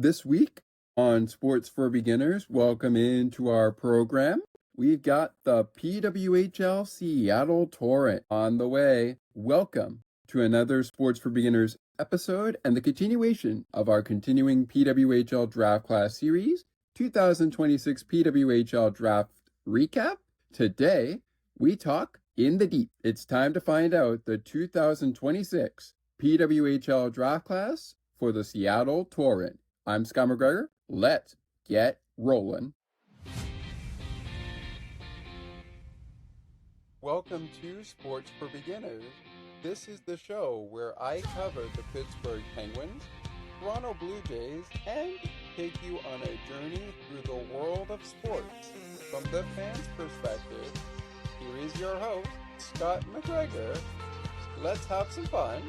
This week on Sports for Beginners, welcome into our program. We've got the PWHL Seattle Torrent on the way. Welcome to another Sports for Beginners episode and the continuation of our continuing PWHL Draft Class Series, 2026 PWHL Draft Recap. Today, we talk in the deep. It's time to find out the 2026 PWHL Draft Class for the Seattle Torrent. I'm Scott McGregor. Let's get rolling. Welcome to Sports for Beginners. This is the show where I cover the Pittsburgh Penguins, Toronto Blue Jays, and take you on a journey through the world of sports. From the fans' perspective, here is your host, Scott McGregor. Let's have some fun.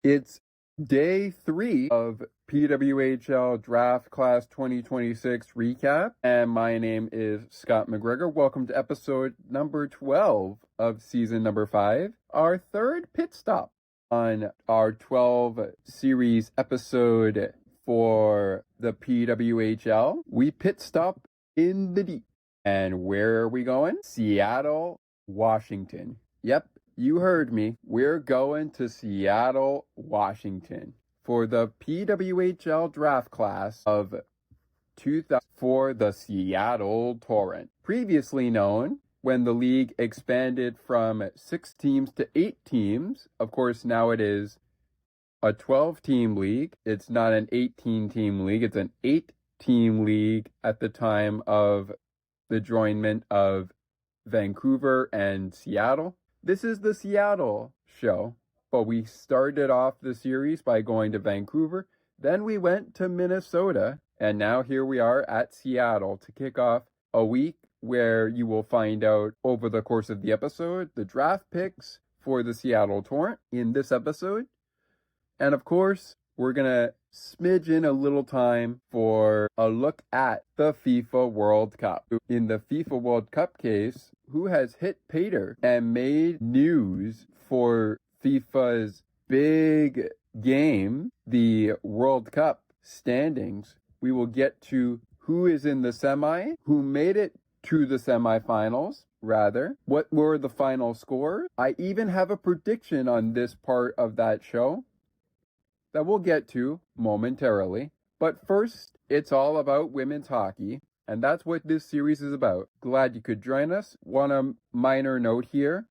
It's day 3 of PWHL Draft Class 2026 recap, and my name is Scott McGregor. Welcome to episode number 12 of season number 5, our third pit stop on our 12 series episode for the PWHL. We pit stop in the deep. And where are we going? Seattle, Washington. Yep. You heard me. We're going to Seattle, Washington for the PWHL draft class of 2000 for the Seattle Torrent. Previously known when the league expanded from 6 teams to 8 teams. Of course, now it is a 12-team league. It's not an 18-team league. It's an 8-team league at the time of the joinement of Vancouver and Seattle. This is the Seattle show, but we started off the series by going to Vancouver, then we went to Minnesota, and now here we are at Seattle to kick off a week where you will find out over the course of the episode the draft picks for the Seattle Torrent in this episode. And of course, we're going to smidge in a little time for a look at the FIFA World Cup. In the FIFA World Cup case, who has hit Pater and made news for FIFA's big game, the World Cup standings. We will get to who is in the semi, who made it to the semifinals, rather. What were the final scores? I even have a prediction on this part of that show that we'll get to momentarily. But first, it's all about women's hockey, and that's what this series is about. Glad you could join us. Want to have a minor note here.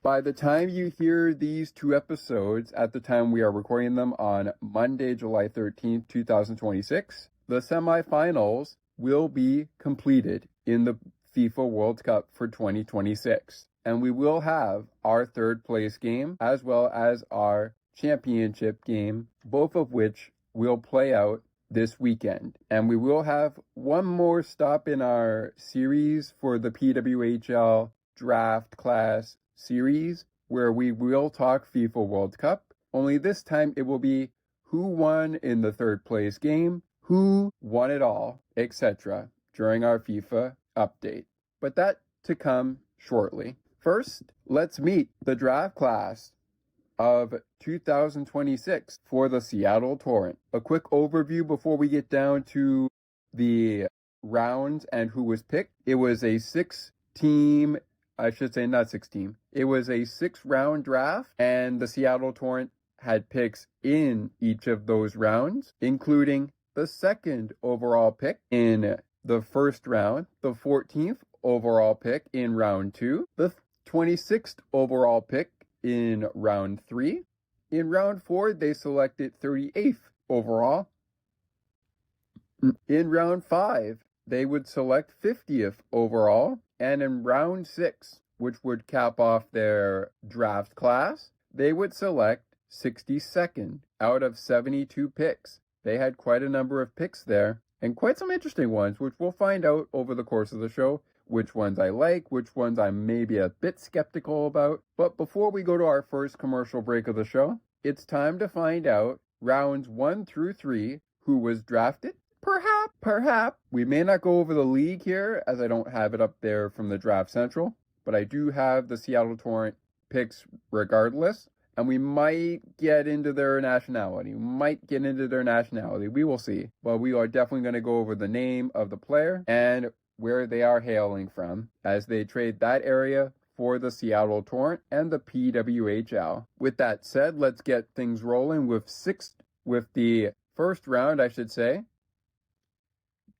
By the time you hear these 2 episodes, at the time we are recording them on Monday, July 13th, 2026, the semifinals will be completed in the FIFA World Cup for 2026. And we will have our 3rd place game as well as our championship game, both of which will play out this weekend. And we will have one more stop in our series for the PWHL Draft Class Series, where we will talk FIFA World Cup. Only this time it will be who won in the 3rd place game, who won it all, etc. during our FIFA update. But that to come shortly. First, let's meet the draft class of 2026 for the Seattle Torrent. A quick overview before we get down to the rounds and who was picked. It was a 6-round draft, and the Seattle Torrent had picks in each of those rounds, including the 2nd overall pick in the 1st round, the 14th overall pick in round 2, the 26th overall pick in round 3. In round 4, they selected 38th overall. In round 5, they would select 50th overall. And in round 6, which would cap off their draft class, they would select 62nd out of 72 picks. They had quite a number of picks there, and quite some interesting ones, which we'll find out over the course of the show. Which ones I like, which ones I'm maybe a bit skeptical about. But before we go to our first commercial break of the show, it's time to find out rounds 1 through 3, who was drafted. Perhaps. We may not go over the league here, as I don't have it up there from the Draft Central. but I do have the Seattle Torrent picks regardless. And we might get into their nationality. We will see. But we are definitely going to go over the name of the player and where they are hailing from as they trade that area for the Seattle Torrent and the PWHL. With that said, let's get things rolling with the first round, I should say.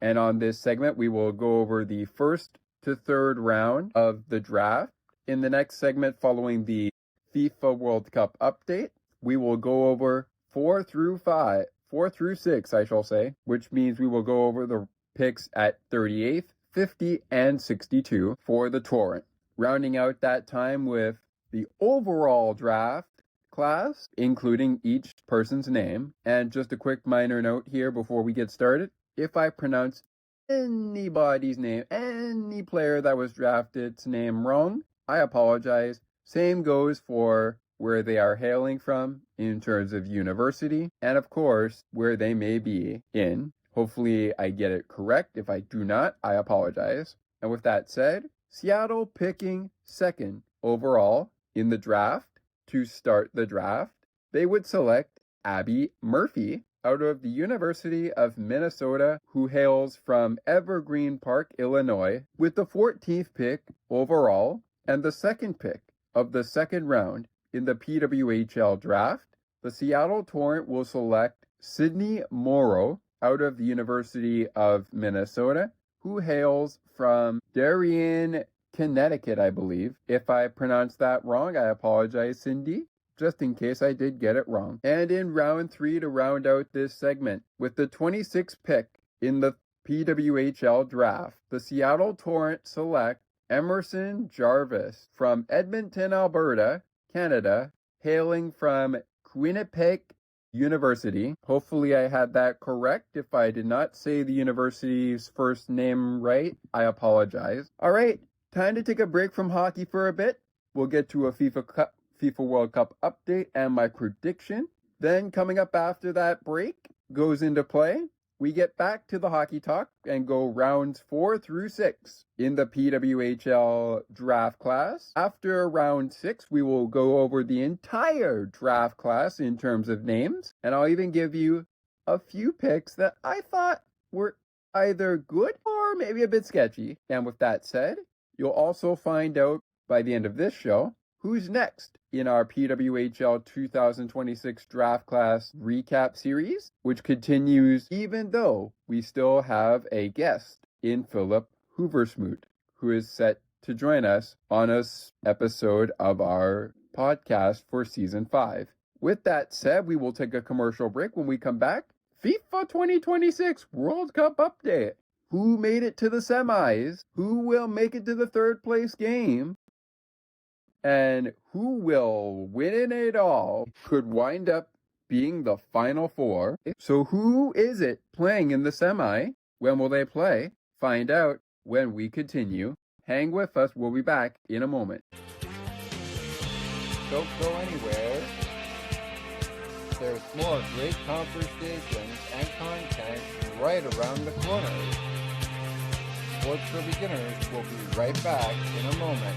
And on this segment, we will go over the first to third round of the draft. In the next segment, following the FIFA World Cup update, we will go over 4 through 6, I shall say, which means we will go over the picks at 38th, 50, and 62 for the Torrent. Rounding out that time with the overall draft class, including each person's name. And just a quick minor note here before we get started. If I pronounce anybody's name, any player that was drafted's name wrong, I apologize. Same goes for where they are hailing from in terms of university, and of course, where they may be in. Hopefully I get it correct. If I do not, I apologize. And with that said, Seattle picking second overall in the draft to start the draft. They would select Abbey Murphy out of the University of Minnesota, who hails from Evergreen Park, Illinois, with the 14th pick overall and the second pick of the second round in the PWHL Draft. The Seattle Torrent will select Sydney Morrow out of the University of Minnesota, who hails from Darien, Connecticut, I believe. If I pronounced that wrong, I apologize, Cindy, just in case I did get it wrong. And in round 3 to round out this segment, with the 26th pick in the PWHL Draft, the Seattle Torrent select Emerson Jarvis from Edmonton, Alberta, Canada, hailing from Quinnipiac University. Hopefully I had that correct. If I did not say the university's first name right, I apologize. All right, time to take a break from hockey for a bit. We'll get to a FIFA World Cup update and my prediction. Then coming up after that break goes into play, we get back to the hockey talk and go rounds 4 through 6 in the PWHL draft class. After round 6, we will go over the entire draft class in terms of names, and I'll even give you a few picks that I thought were either good or maybe a bit sketchy. And with that said, you'll also find out by the end of this show who's next in our PWHL 2026 draft class recap series, which continues even though we still have a guest in Philip Hooversmoot, who is set to join us on an episode of our podcast for season 5. With that said, we will take a commercial break. When we come back, FIFA 2026 World Cup update. Who made it to the semis? Who will make it to the third place game? And who will win it all could wind up being the final 4. So who is it playing in the semi? When will they play? Find out when we continue. Hang with us. We'll be back in a moment. Don't go anywhere. There's more great conversations and content right around the corner. Sports for Beginners will be right back in a moment.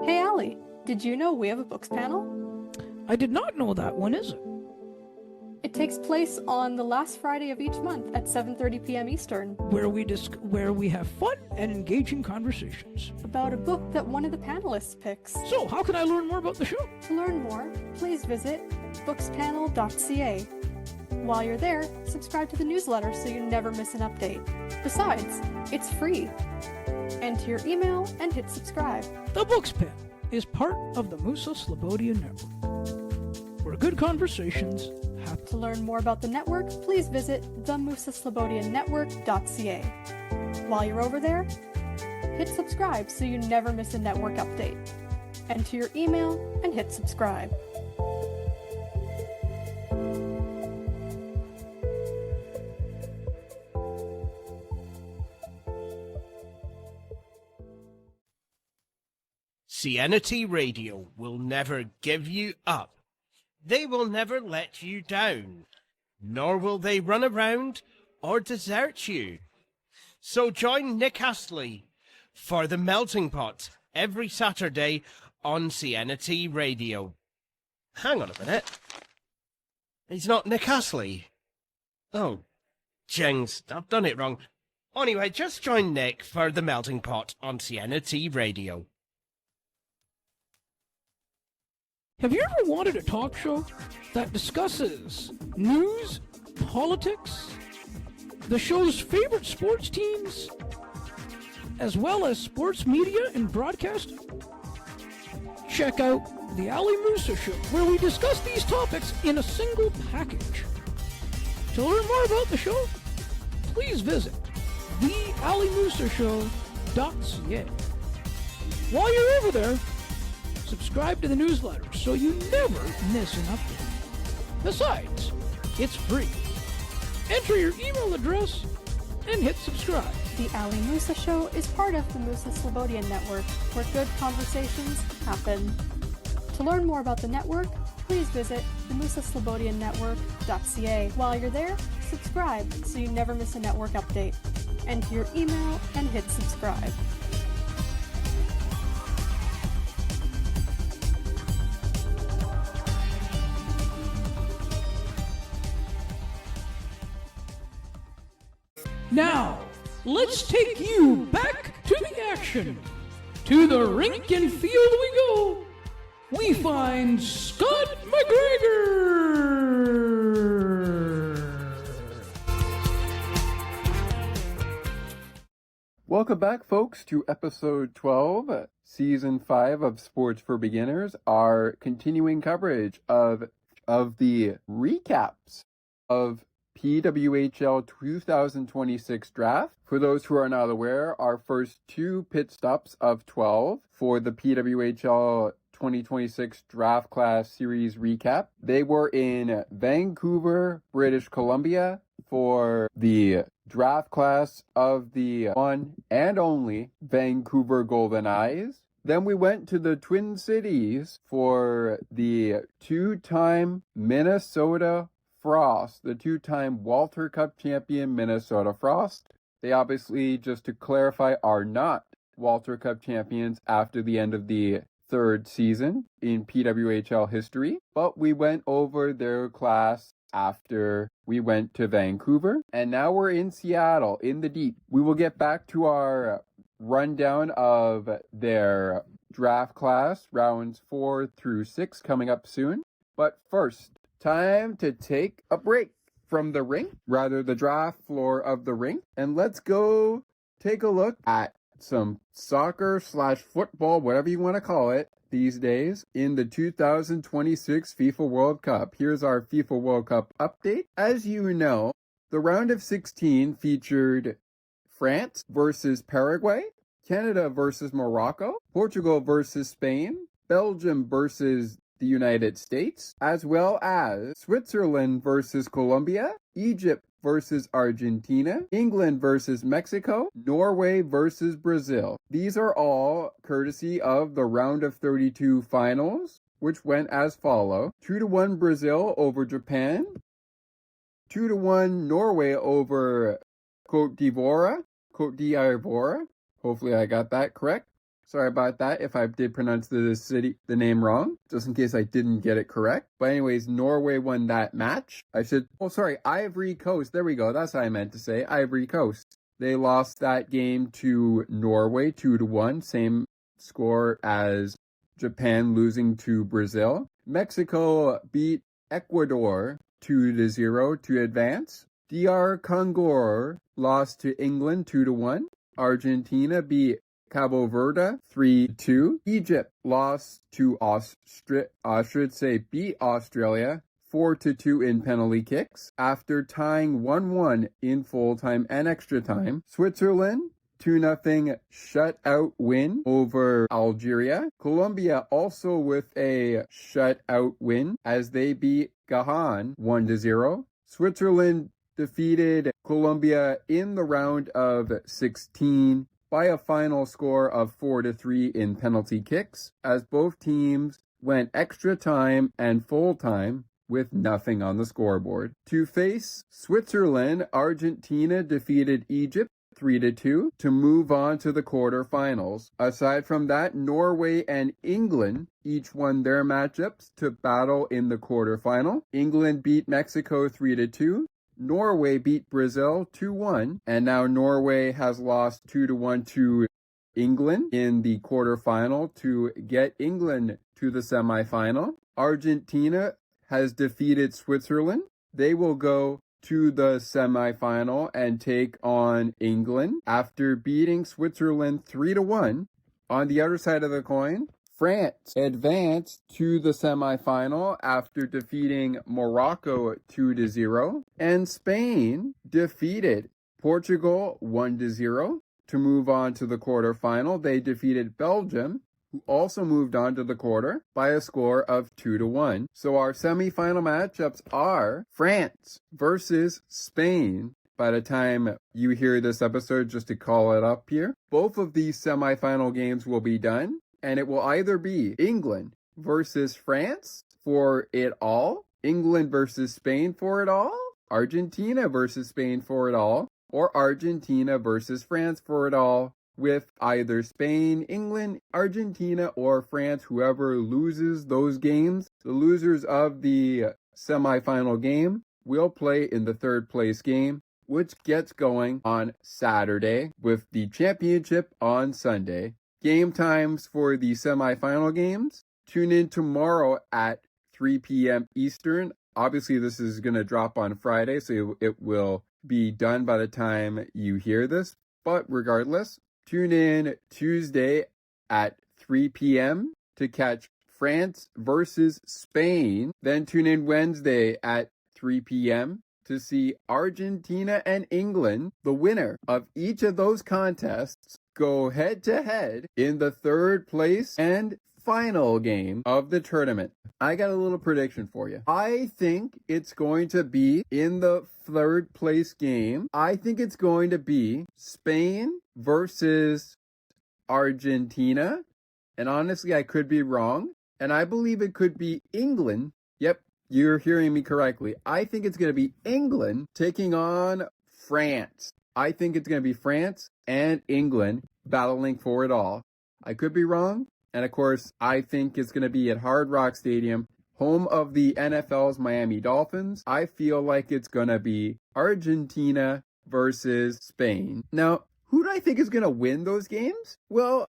Hey Allie, did you know we have a books panel? I did not know that. When is it? It takes place on the last Friday of each month at 7:30 p.m. Eastern. Where we have fun and engaging conversations about a book that one of the panelists picks. So, how can I learn more about the show? To learn more, please visit bookspanel.ca. While you're there, subscribe to the newsletter so you never miss an update. Besides, it's free. Enter your email and hit subscribe. The Books Pen is part of the Musa Slobodia Network, where good conversations happen. To learn more about the network, please visit themusaslobodianetwork.ca. While you're over there, hit subscribe so you never miss a network update. Enter your email and hit subscribe. Nationality Radio will never give you up. They will never let you down, nor will they run around or desert you. So join Nick Astley for The Melting Pot every Saturday on Nationality Radio. Hang on a minute. He's not Nick Astley. Oh, jings, I've done it wrong. Anyway, just join Nick for The Melting Pot on Nationality Radio. Have you ever wanted a talk show that discusses news, politics, the show's favorite sports teams, as well as sports media and broadcasting? Check out The Ali Musa Show, where we discuss these topics in a single package. To learn more about the show, please visit thealimusashow.ca. While you're over there, subscribe to the newsletter so you never miss an update. Besides, it's free. Enter your email address and hit subscribe. The Ali Musa Show is part of the Musa Slobodian Network, where good conversations happen. To learn more about the network, please visit the musaslobodiannetwork.ca. While you're there, subscribe so you never miss a network update. Enter your email and hit subscribe. Now, let's take you back to the action. To the rink and field we go. We find Scott McGregor. Welcome back, folks, to episode 12, season 5 of Sports for Beginners, our continuing coverage of the recaps of PWHL 2026 draft. For those who are not aware, our first 2 pit stops of 12 for the PWHL 2026 draft class series recap. They were in Vancouver, British Columbia for the draft class of the one and only Vancouver Golden Eyes. Then we went to the Twin Cities for the 2-time Minnesota Frost, the 2-time Walter Cup champion Minnesota Frost. They obviously, just to clarify, are not Walter Cup champions after the end of the 3rd season in PWHL history, but we went over their class after we went to Vancouver, and now we're in Seattle, in the deep. We will get back to our rundown of their draft class, rounds 4 through 6, coming up soon. But first, time to take a break from the rink, rather the draft floor of the rink, and let's go take a look at some soccer/football, whatever you want to call it these days, in the 2026 FIFA World Cup. Here's our FIFA World Cup update. As you know, the round of 16 featured France versus Paraguay, Canada versus Morocco, Portugal versus Spain, Belgium versus the United States, as well as Switzerland versus Colombia, Egypt versus Argentina, England versus Mexico, Norway versus Brazil. These are all courtesy of the round of 32 finals, which went as follow: 2-1 Brazil over Japan, 2-1 Norway over Cote d'Ivoire. Hopefully I got that correct. Sorry about that if I did pronounce the name wrong, just in case I didn't get it correct. But anyways, Norway won that match. Ivory Coast. There we go. That's what I meant to say. Ivory Coast. They lost that game to Norway 2-1. Same score as Japan losing to Brazil. Mexico beat Ecuador 2-0 to advance. DR Congo lost to England 2-1. Argentina beat Cabo Verde 3-2. Egypt lost to beat Australia 4-2 in penalty kicks after tying 1-1 in full time and extra time. Switzerland 2-0 shutout win over Algeria. Colombia also with a shutout win as they beat Gabon 1-0. Switzerland defeated Colombia in the round of 16 by a final score of 4-3 in penalty kicks, as both teams went extra time and full time with nothing on the scoreboard. To face Switzerland, Argentina defeated Egypt 3-2 to move on to the quarterfinals. Aside from that, Norway and England each won their matchups to battle in the quarterfinal. England beat Mexico 3-2. Norway beat Brazil 2-1, and now Norway has lost 2-1 to England in the quarterfinal to get England to the semifinal. Argentina has defeated Switzerland. They will go to the semifinal and take on England after beating Switzerland 3-1. On the other side of the coin, France advanced to the semifinal after defeating Morocco 2-0, and Spain defeated Portugal 1-0 to move on to the quarterfinal. They defeated Belgium, who also moved on to the quarter by a score of 2-1. So our semifinal matchups are France versus Spain. By the time you hear this episode, just to call it up here, both of these semifinal games will be done, and it will either be England versus France for it all, England versus Spain for it all, Argentina versus Spain for it all, or Argentina versus France for it all, with either Spain, England, Argentina, or France, whoever loses those games. The losers of the semifinal game will play in the third place game, which gets going on Saturday, with the championship on Sunday. Game times for the semifinal games: tune in tomorrow at 3 p.m. Eastern. Obviously, this is going to drop on Friday, so it will be done by the time you hear this. But regardless, tune in Tuesday at 3 p.m. to catch France versus Spain. Then tune in Wednesday at 3 p.m. to see Argentina and England, the winner of each of those contests, go head-to-head in the third place and final game of the tournament. I got a little prediction for you. I think it's going to be in the third place game. I think it's going to be Spain versus Argentina. And honestly, I could be wrong. And I believe it could be England. Yep, you're hearing me correctly. I think it's going to be England taking on France. I think it's going to be France and England battling for it all. I could be wrong. And of course, I think it's going to be at Hard Rock Stadium, home of the NFL's Miami Dolphins. I feel like it's going to be Argentina versus Spain. Now, who do I think is going to win those games? Well,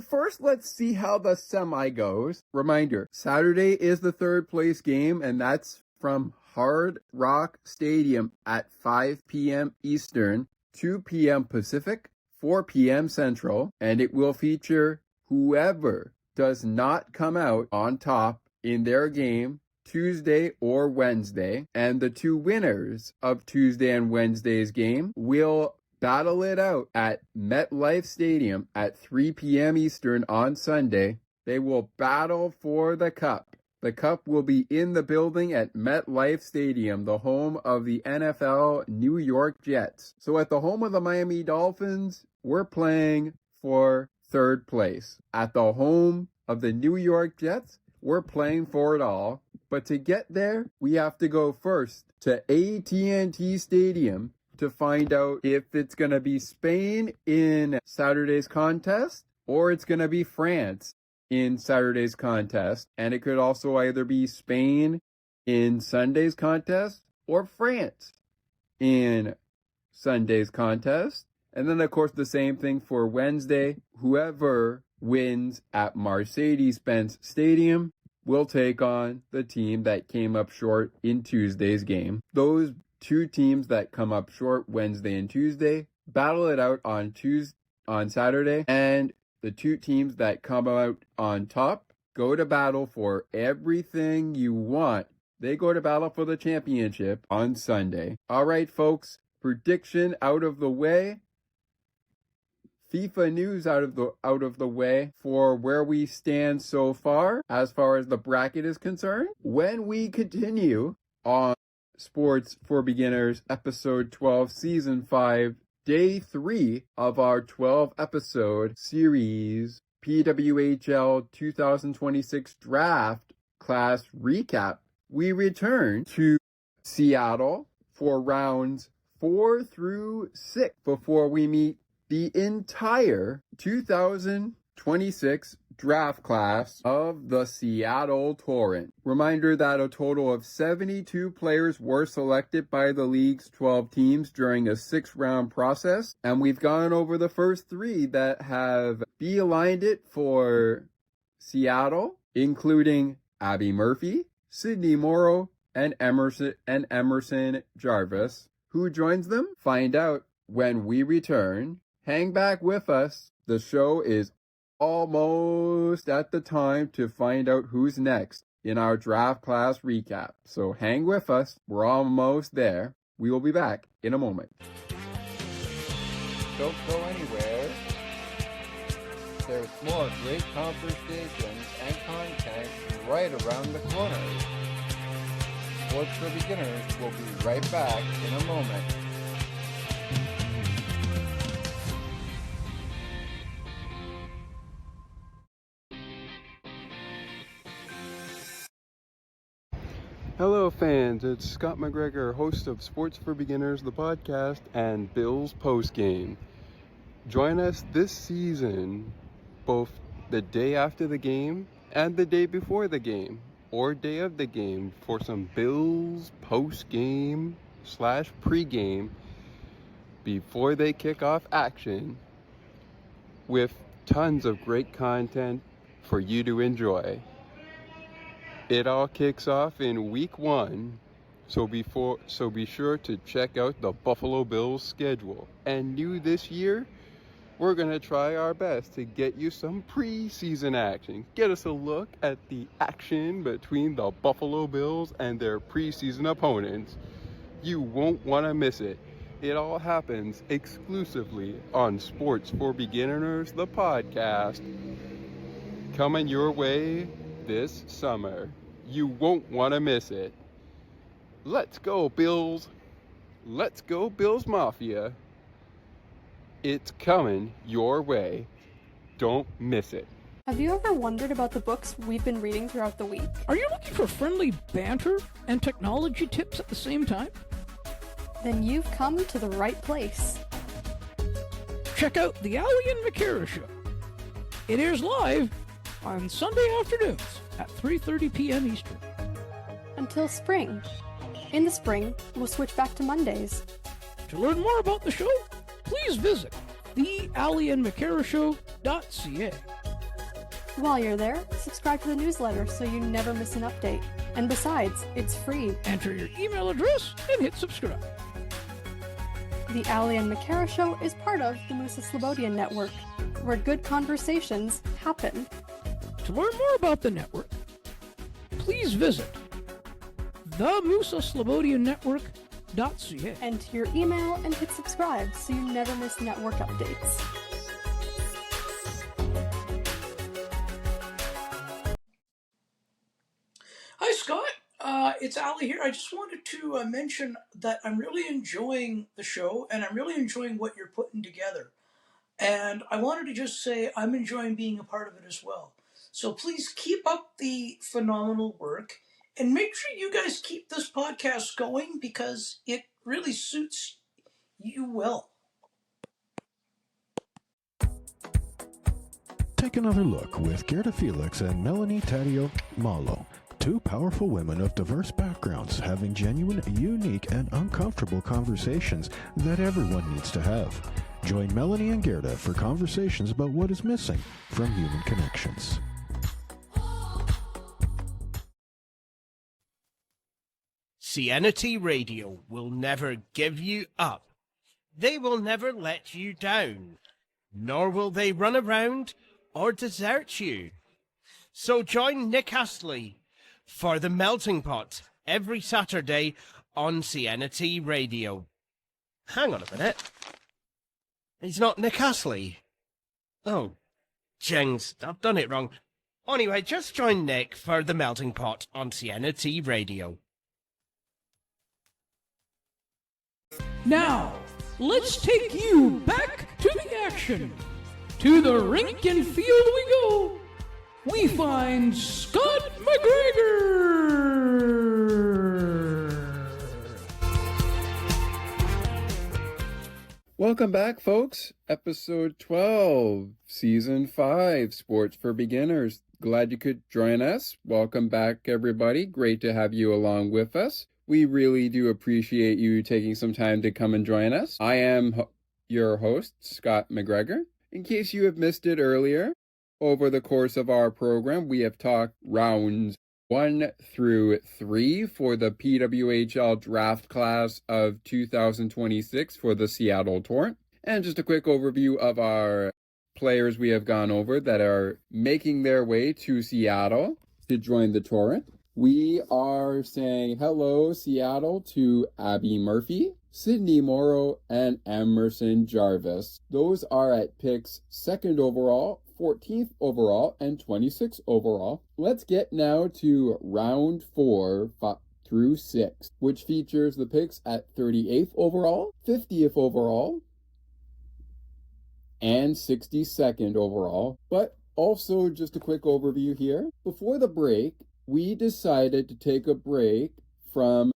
first, let's see how the semi goes. Reminder, Saturday is the third place game, and that's from Hard Rock Stadium at 5 p.m. Eastern, 2 p.m. Pacific, 4 p.m. Central, and it will feature whoever does not come out on top in their game Tuesday or Wednesday, and the two winners of Tuesday and Wednesday's game will battle it out at MetLife Stadium at 3 p.m. Eastern on Sunday. They will battle for the cup. The cup will be in the building at MetLife Stadium, the home of the NFL New York Jets. So at the home of the Miami Dolphins, we're playing for third place. At the home of the New York Jets, we're playing for it all. But to get there, we have to go first to AT&T Stadium to find out if it's going to be Spain in Saturday's contest or it's going to be France in Saturday's contest. And it could also either be Spain in Sunday's contest or France in Sunday's contest. And then, of course, the same thing for Wednesday. Whoever wins at Mercedes-Benz Stadium will take on the team that came up short in Tuesday's game. Those two teams that come up short Wednesday and Tuesday battle it out on Saturday, and the two teams that come out on top go to battle for everything you want. They go to battle for the championship on Sunday. All right, folks, prediction out of the way. FIFA news out of the way for where we stand so far as the bracket is concerned. When we continue on Sports for Beginners, episode 12, season 5, day 3 of our 12 episode series, PWHL 2026 Draft class recap, we return to Seattle for rounds 4 through 6 before we meet the entire 2026 draft class of the Seattle Torrent. Reminder that a total of 72 players were selected by the league's 12 teams during a 6-round process, and we've gone over the first 3 that have beelined it for Seattle, including Abbey Murphy, Sydney Morrow, and Emerson Jarvis. Who joins them? Find out when we return. Hang back with us. The show is almost at the time to find out who's next in our draft class recap. So hang with us. We're almost there. We will be back in a moment. Don't go anywhere. There's more great conversations and content right around the corner. Sports for Beginners will be right back in a moment. Hello fans, it's Scott McGregor, host of Sports for Beginners, the podcast, and Bills Postgame. Join us this season, both the day after the game and the day before the game, or day of the game, for some Bills postgame / pregame before they kick off action, with tons of great content for you to enjoy. It all kicks off in week 1, so be sure to check out the Buffalo Bills schedule. And new this year, we're going to try our best to get you some preseason action. Get us a look at the action between the Buffalo Bills and their preseason opponents. You won't want to miss it. It all happens exclusively on Sports for Beginners, the podcast, coming your way this summer. You won't want to miss it. Let's go, Bills. Let's go, Bills Mafia. It's coming your way. Don't miss it. Have you ever wondered about the books we've been reading throughout the week? Are you looking for friendly banter and technology tips at the same time? Then you've come to the right place. Check out the Elliott and McGregor Show. It airs live on Sunday afternoons at 3:30 p.m. Eastern. Until spring. In the spring, we'll switch back to Mondays. To learn more about the show, please visit thealliandmccarashow.ca. While you're there, subscribe to the newsletter so you never miss an update. And besides, it's free. Enter your email address and hit subscribe. The Elliott and McGregor Show is part of the Musa Slobodian Network, where good conversations happen. To learn more about the network, please visit themusaslobodiannetwork.ca. Enter your email and hit subscribe so you never miss network updates. Hi, Scott. It's Ali here. I just wanted to mention that I'm really enjoying the show and I'm really enjoying what you're putting together. And I wanted to just say I'm enjoying being a part of it as well. So please keep up the phenomenal work and make sure you guys keep this podcast going because it really suits you well. Take another look with Gerda Felix and Melanie Taddeo Malo, two powerful women of diverse backgrounds having genuine, unique, and uncomfortable conversations that everyone needs to have. Join Melanie and Gerda for conversations about what is missing from human connections. Nationality Radio will never give you up. They will never let you down, nor will they run around or desert you. So join Nick Astley for The Melting Pot every Saturday on Nationality Radio. Hang on a minute. He's not Nick Astley. Oh, jings, I've done it wrong. Anyway, just join Nick for The Melting Pot on Nationality Radio. Now, let's take you back to the action. To the rink and field we go. We find Scott McGregor. Welcome back, folks. Episode 12, Season 5, Sports for Beginners. Glad you could join us. Welcome back, everybody. Great to have you along with us. We really do appreciate you taking some time to come and join us. I am your host, Scott McGregor. In case you have missed it earlier, over the course of our program, we have talked rounds 1 through 3 for the PWHL Draft class of 2026 for the Seattle Torrent. And just a quick overview of our players we have gone over that are making their way to Seattle to join the Torrent. We are saying hello, Seattle, to Abbey Murphy, Sydney Morrow, and Emerson Jarvis. Those are at picks 2nd overall, 14th overall, and 26th overall. Let's get now to round 4 through 6, which features the picks at 38th overall, 50th overall, and 62nd overall. But also just a quick overview here. Before the break, we decided to take a break from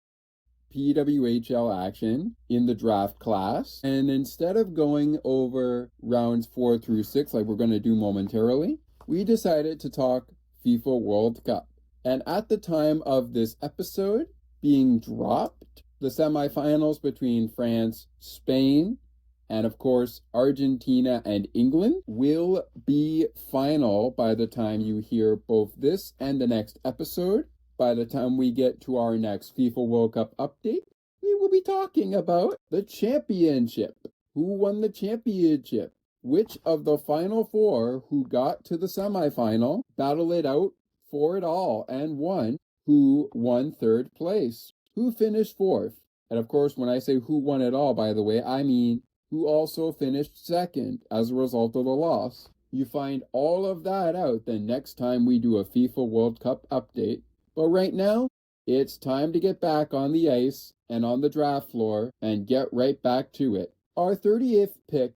PWHL action in the draft class, and instead of going over rounds 4 through 6 like we're going to do momentarily, we decided to talk FIFA World Cup. And at the time of this episode being dropped, the semifinals between France, Spain, and of course Argentina and England will be final by the time you hear both this and the next episode. By the time we get to our next FIFA World Cup update, we will be talking about the championship. Who won the championship? Which of the final 4 who got to the semifinal battle it out for it all and won? Who won 3rd place? Who finished 4th? And of course, when I say who won it all, by the way, I mean who also finished 2nd as a result of the loss. You find all of that out the next time we do a FIFA World Cup update. But right now, it's time to get back on the ice and on the draft floor and get right back to it. Our 38th pick,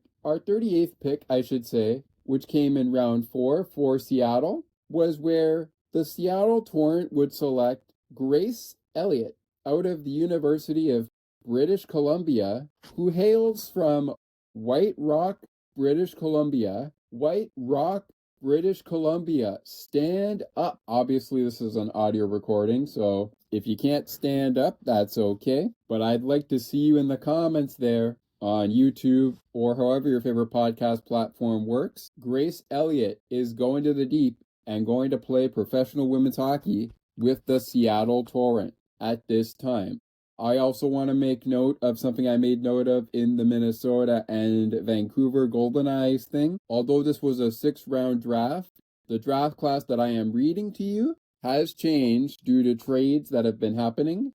which came in round 4 for Seattle, was where the Seattle Torrent would select Gracie Elliott out of the University of British Columbia, who hails from White Rock, British Columbia. White Rock, British Columbia, stand up. Obviously, this is an audio recording, so if you can't stand up, that's okay. But I'd like to see you in the comments there on YouTube or however your favorite podcast platform works. Gracie Elliott is going to the deep and going to play professional women's hockey with the Seattle Torrent at this time. I also want to make note of something I made note of in the Minnesota and Vancouver Golden Eyes thing. Although this was a 6-round draft, the draft class that I am reading to you has changed due to trades that have been happening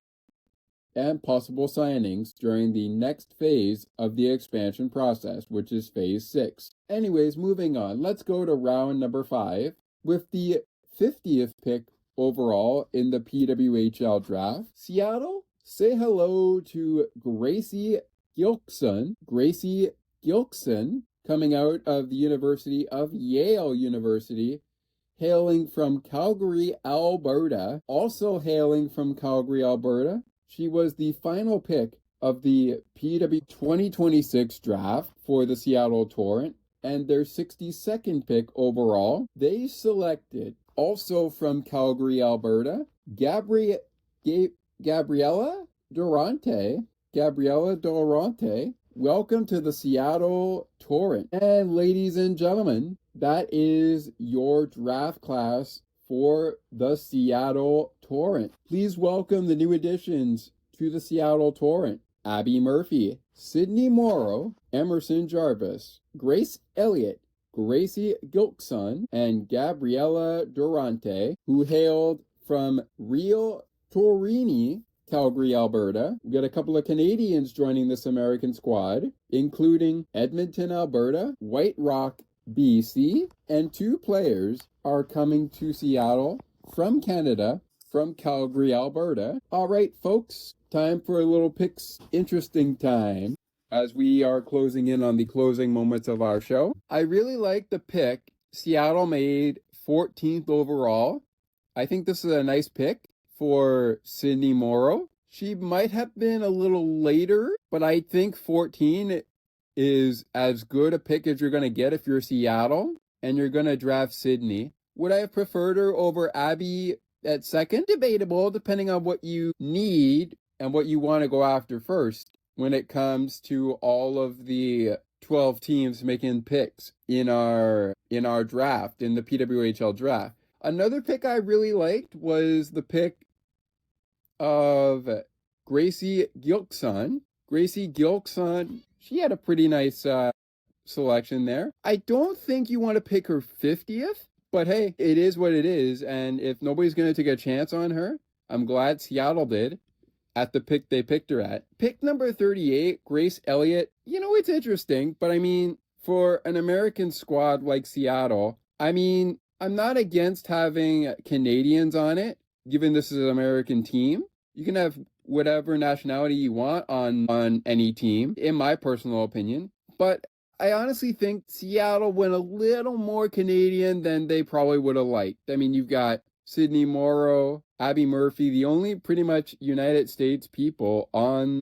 and possible signings during the next phase of the expansion process, which is phase 6. Anyways, moving on. Let's go to round number 5 with the 50th pick overall in the PWHL draft. Seattle, say hello to Gracie Gilkson. Gracie Gilkson, coming out of the University of Yale University, hailing from Calgary, Alberta. Also hailing from Calgary, Alberta, she was the final pick of the PW 2026 draft for the Seattle Torrent, and their 62nd pick overall. They selected, also from Calgary, Alberta, Gabriella Durante. Gabriella Durante, welcome to the Seattle Torrent. And ladies and gentlemen, that is your draft class for the Seattle Torrent. Please welcome the new additions to the Seattle Torrent. Abbey Murphy, Sydney Morrow, Emerson Jarvis, Gracie Elliott, Gracie Gilkson, and Gabriella Durante, who hailed from Rio Torini, Calgary, Alberta. We got a couple of Canadians joining this American squad, including Edmonton, Alberta, White Rock, BC, and 2 players are coming to Seattle from Canada, from Calgary, Alberta. All right, folks, time for a little picks interesting time. as we are closing in on the closing moments of our show. I really like the pick Seattle made 14th overall. I think this is a nice pick for Sydney Morrow. She might have been a little later, but I think 14 is as good a pick as you're going to get if you're Seattle and you're going to draft Sydney. Would I have preferred her over Abbey at second? Debatable, depending on what you need and what you want to go after first when it comes to all of the 12 teams making picks in our draft, in the PWHL draft. Another pick I really liked was the pick of Gracie Gilkson. Gracie Gilkson, she had a pretty nice selection there. I don't think you want to pick her 50th, but hey, it is what it is, and if nobody's going to take a chance on her, I'm glad Seattle did at the pick they picked her at. Pick number 38, Grace Elliott. You know, it's interesting, but I mean, for an American squad like Seattle, I mean, I'm not against having Canadians on it, given this is an American team. You can have whatever nationality you want on any team, in my personal opinion. But I honestly think Seattle went a little more Canadian than they probably would have liked. I mean, you've got Sydney Morrow, Abbey Murphy, the only pretty much United States people on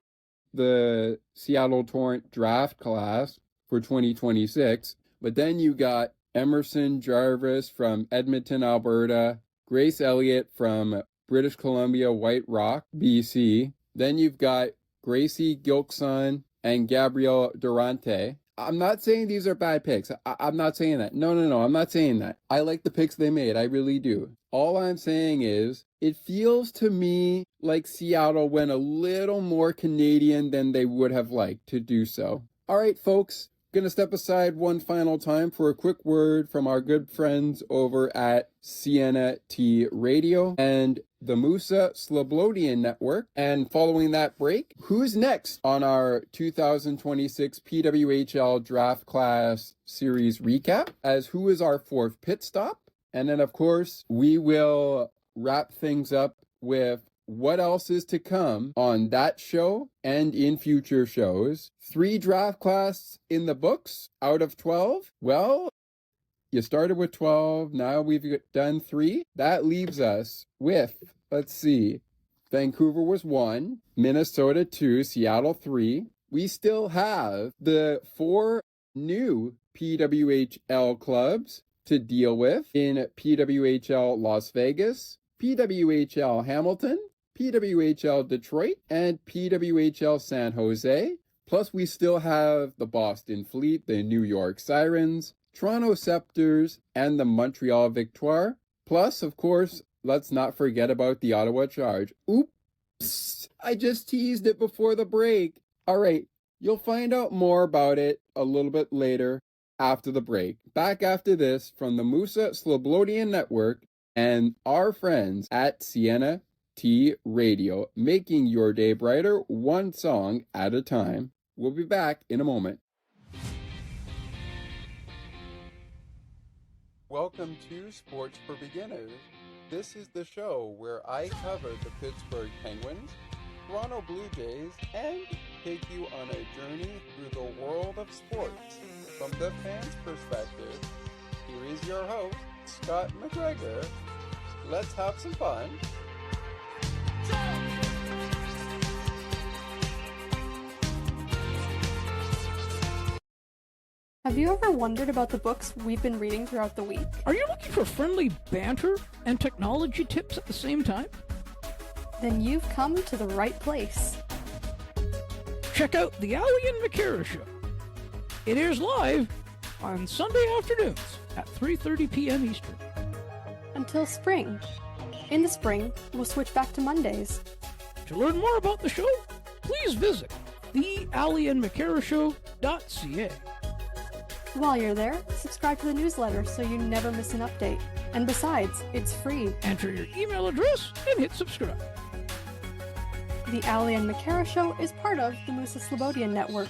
the Seattle Torrent draft class for 2026. But then you got Emerson, Jarvis from Edmonton, Alberta, Grace Elliott from British Columbia, White Rock, BC. Then you've got Gracie Gilkson and Gabriella Durante. I'm not saying these are bad picks. I'm not saying that. No, I'm not saying that. I like the picks they made. I really do. All I'm saying is it feels to me like Seattle went a little more Canadian than they would have liked to do so. All right, folks. Going to step aside one final time for a quick word from our good friends over at Sienna T Radio and the Musa Slobodian Network. And following that break, who's next on our 2026 PWHL Draft Class Series recap, as who is our fourth pit stop? And then, of course, we will wrap things up with what else is to come on that show and in future shows. 3 draft class in the books out of 12. Well, you started with 12. Now we've done 3. That leaves us with, let's see, Vancouver was 1, Minnesota 2, Seattle 3. We still have the 4 new PWHL clubs to deal with in PWHL Las Vegas, PWHL Hamilton, PWHL Detroit, and PWHL San Jose. Plus, we still have the Boston Fleet, the New York Sirens, Toronto Scepters, and the Montreal Victoire. Plus, of course, let's not forget about the Ottawa Charge. Oops! I just teased it before the break. All right, you'll find out more about it a little bit later after the break. Back after this from the Musa Slobodian Network and our friends at Sienna T Radio, making your day brighter one song at a time. We'll be back in a moment. Welcome to Sports for Beginners. This is the show where I cover the Pittsburgh Penguins, Toronto Blue Jays, and take you on a journey through the world of sports from the fans' perspective. Here is your host, Scott McGregor. Let's have some fun. Have you ever wondered about the books we've been reading throughout the week? Are you looking for friendly banter and technology tips at the same time? Then you've come to the right place. Check out the Elliott and McGregor Show. It airs live on Sunday afternoons at 3:30 p.m. Eastern. Until spring. In the spring, we'll switch back to Mondays. To learn more about the show, please visit thealliandmccarashow.ca. While you're there, subscribe to the newsletter so you never miss an update. And besides, it's free. Enter your email address and hit subscribe. The Elliott and McGregor Show is part of the Musa Slobodian Network,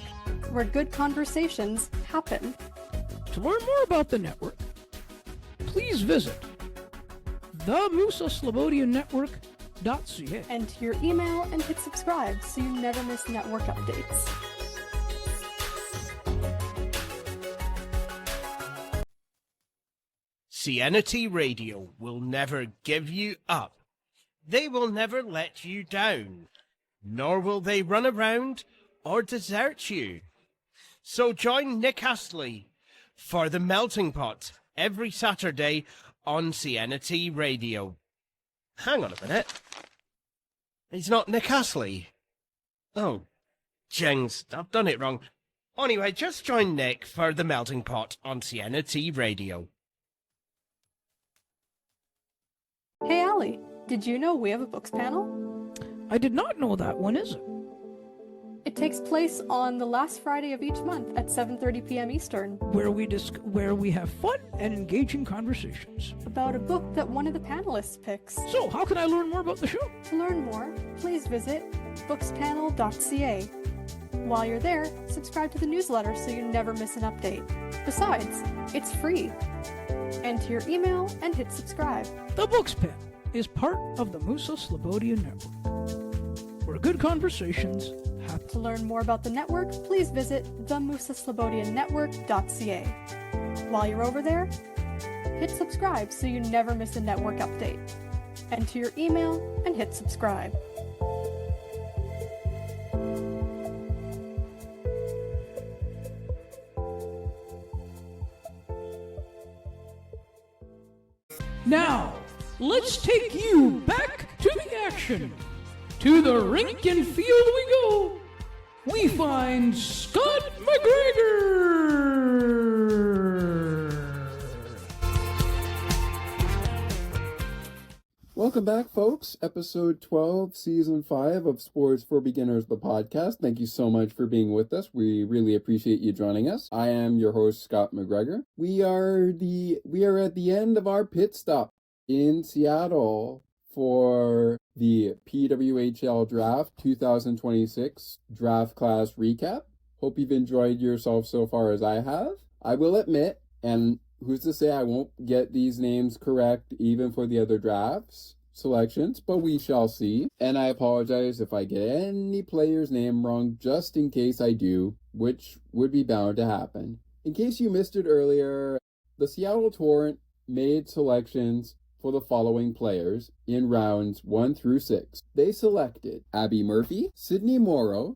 where good conversations happen. To learn more about the network, please visit themusaslobodiannetwork.ca. Enter your email and hit subscribe so you never miss network updates. Nationality Radio will never give you up. They will never let you down, nor will they run around or desert you. So join Nick Astley for The Melting Pot every Saturday on Nationality Radio. Hang on a minute. He's not Nick Astley. Oh, jings, I've done it wrong. Anyway, just join Nick for The Melting Pot on Nationality Radio. Hey Allie, did you know we have a books panel? I did not know that. When is it? It takes place on the last Friday of each month at 7:30 p.m. Eastern, Where we have fun and engaging conversations. about a book that one of the panelists picks. So, how can I learn more about the show? To learn more, please visit bookspanel.ca. While you're there, subscribe to the newsletter so you never miss an update. Besides, it's free. Enter your email and hit subscribe. The Books Pen is part of the Musa Slobodian Network, where good conversations happen. To learn more about the network, please visit themusaslobodiannetwork.ca. While you're over there, hit subscribe so you never miss a network update. Enter your email and hit subscribe. Now, let's take you back to the action. To the rink and field we go. We find Scott McGregor. Welcome back, folks. Episode 12, Season 5 of Sports for Beginners, the podcast. Thank you so much for being with us. We really appreciate you joining us. I am your host, Scott McGregor. We are at the end of our pit stop in Seattle for the PWHL Draft 2026 Draft Class Recap. Hope you've enjoyed yourself so far as I have. I will admit, and who's to say I won't get these names correct even for the other drafts selections, but we shall see. And I apologize if I get any player's name wrong, just in case I do, which would be bound to happen. In case you missed it earlier, the Seattle Torrent made selections for the following players in rounds 1 through 6. They selected Abbey Murphy, Sydney Morrow,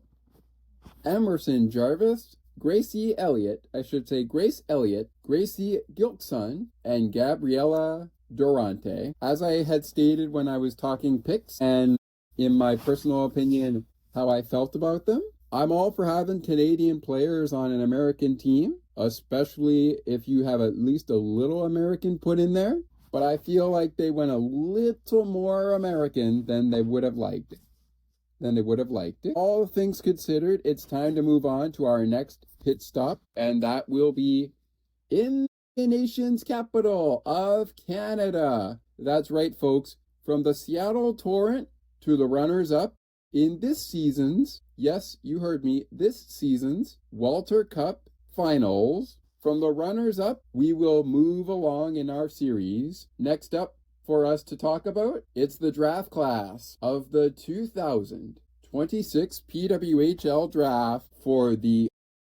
Emerson Jarvis, Grace Elliott, Gracie Gilkson, and Gabriella Durante. As I had stated when I was talking picks, and in my personal opinion, how I felt about them, I'm all for having Canadian players on an American team, especially if you have at least a little American put in there. But I feel like they went a little more American than they would have liked it. All things considered, it's time to move on to our next pit stop, and that will be in the nation's capital of Canada. That's right, folks. From the Seattle Torrent to the runners-up in this season's, yes, you heard me, this season's Walter Cup Finals. From the runners-up, we will move along in our series. Next up for us to talk about, it's the draft class of the 2026 PWHL Draft for the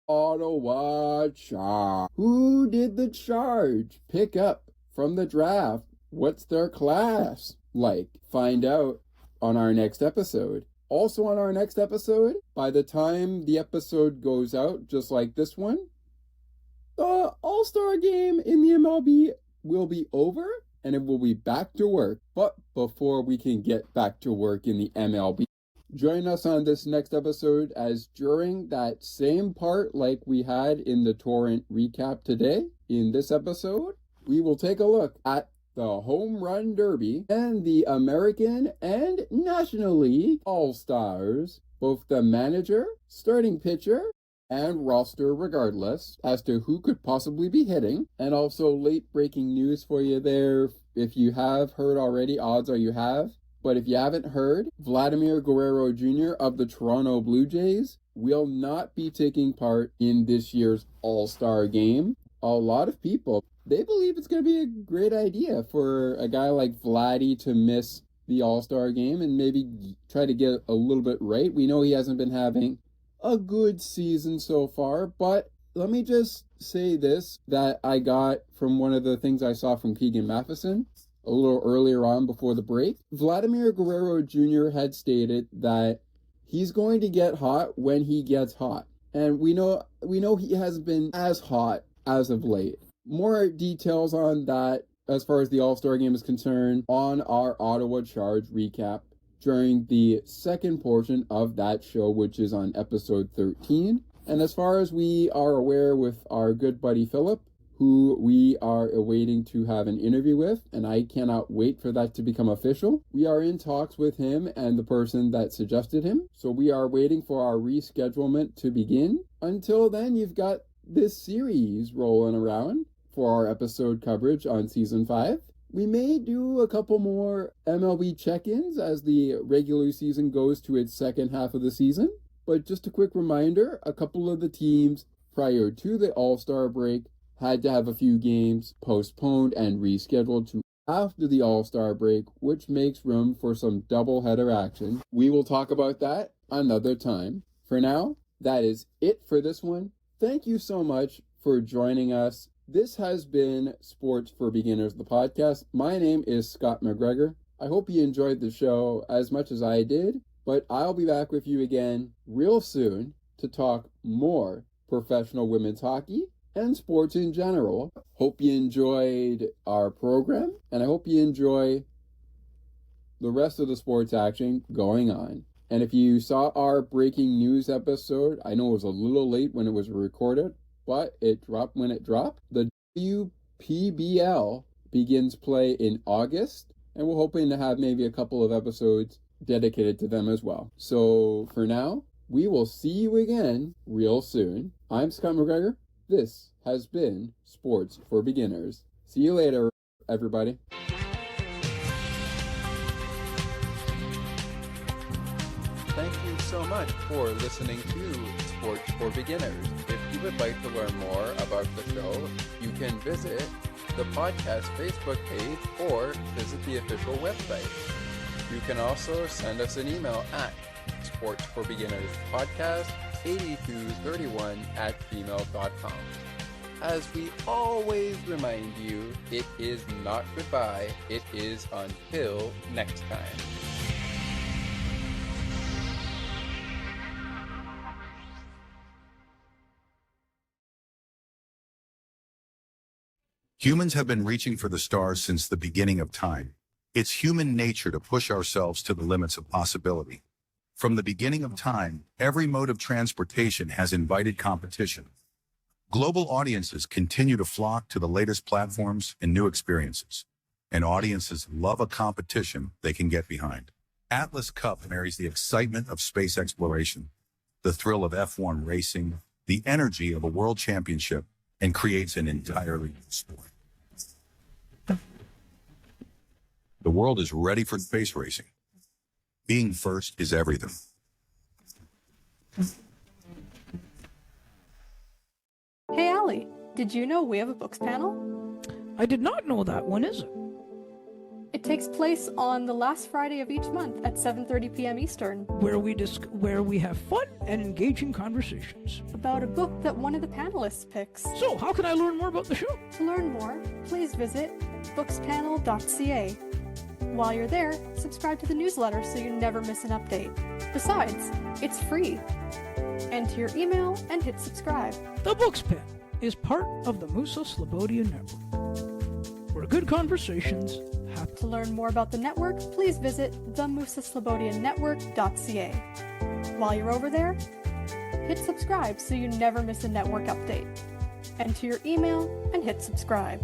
Ottawa Charge. Who did the Charge pick up from the draft? What's their class like? Find out on our next episode. Also on our next episode, by the time the episode goes out, just like this one, the All-Star game in the MLB will be over and it will be back to work. But before we can get back to work in the MLB, join us on this next episode, as during that same part like we had in the Torrent recap today, in this episode, we will take a look at the Home Run Derby and the American and National League All-Stars, both the manager, starting pitcher, and roster regardless, as to who could possibly be hitting. And also late breaking news for you there. If you have heard already, odds are you have. But if you haven't heard, Vladimir Guerrero Jr. of the Toronto Blue Jays will not be taking part in this year's All-Star game. A lot of people, they believe it's going to be a great idea for a guy like Vladdy to miss the All-Star game and maybe try to get a little bit right. We know he hasn't been having a good season so far, but let me just say this that I got from one of the things I saw from Keegan Matheson a little earlier on before the break. Vladimir Guerrero Jr. had stated that he's going to get hot when he gets hot. And we know he hasn't been as hot as of late. More details on that as far as the All-Star game is concerned on our Ottawa Charge recap during the second portion of that show, which is on episode 13. And as far as we are aware with our good buddy Philip, who we are awaiting to have an interview with, and I cannot wait for that to become official. We are in talks with him and the person that suggested him, so we are waiting for our reschedulement to begin. Until then, you've got this series rolling around for our episode coverage on Season 5. We may do a couple more MLB check-ins as the regular season goes to its second half of the season, but just a quick reminder, a couple of the teams prior to the All-Star break had to have a few games postponed and rescheduled to after the All-Star break, which makes room for some doubleheader action. We will talk about that another time. For now, that is it for this one. Thank you so much for joining us. This has been Sports for Beginners, the podcast. My name is Scott McGregor. I hope you enjoyed the show as much as I did, but I'll be back with you again real soon to talk more professional women's hockey and sports in general. Hope you enjoyed our program, and I hope you enjoy the rest of the sports action going on. And if you saw our breaking news episode, I know it was a little late when it was recorded, but it dropped when it dropped. The WPBL begins play in August, and we're hoping to have maybe a couple of episodes dedicated to them as well. So for now, we will see you again real soon. I'm Scott McGregor. This has been Sports for Beginners. See you later, everybody. Thank you so much for listening to Sports for Beginners. If you would like to learn more about the show, you can visit the podcast Facebook page or visit the official website. You can also send us an email at sportsforbeginnerspodcast8231@gmail.com. As we always remind you, it is not goodbye, it is until next time. Humans have been reaching for the stars since the beginning of time. It's human nature to push ourselves to the limits of possibility. From the beginning of time, every mode of transportation has invited competition. Global audiences continue to flock to the latest platforms and new experiences, and audiences love a competition they can get behind. Atlas Cup marries the excitement of space exploration, the thrill of F1 racing, the energy of a world championship, and creates an entirely new sport. The world is ready for space racing. Being first is everything. Hey Allie, did you know we have a books panel? I did not know that. When is it? It takes place on the last Friday of each month at 7:30 p.m. Eastern, Where we have fun and engaging conversations. about a book that one of the panelists picks. So, how can I learn more about the show? To learn more, please visit bookspanel.ca. While you're there, subscribe to the newsletter so you never miss an update. Besides, it's free. Enter your email and hit subscribe. The Books Pen is part of the Musa Slobodian Network, where good conversations happen. To learn more about the network, please visit themusaslobodiannetwork.ca. While you're over there, hit subscribe so you never miss a network update. Enter your email and hit subscribe.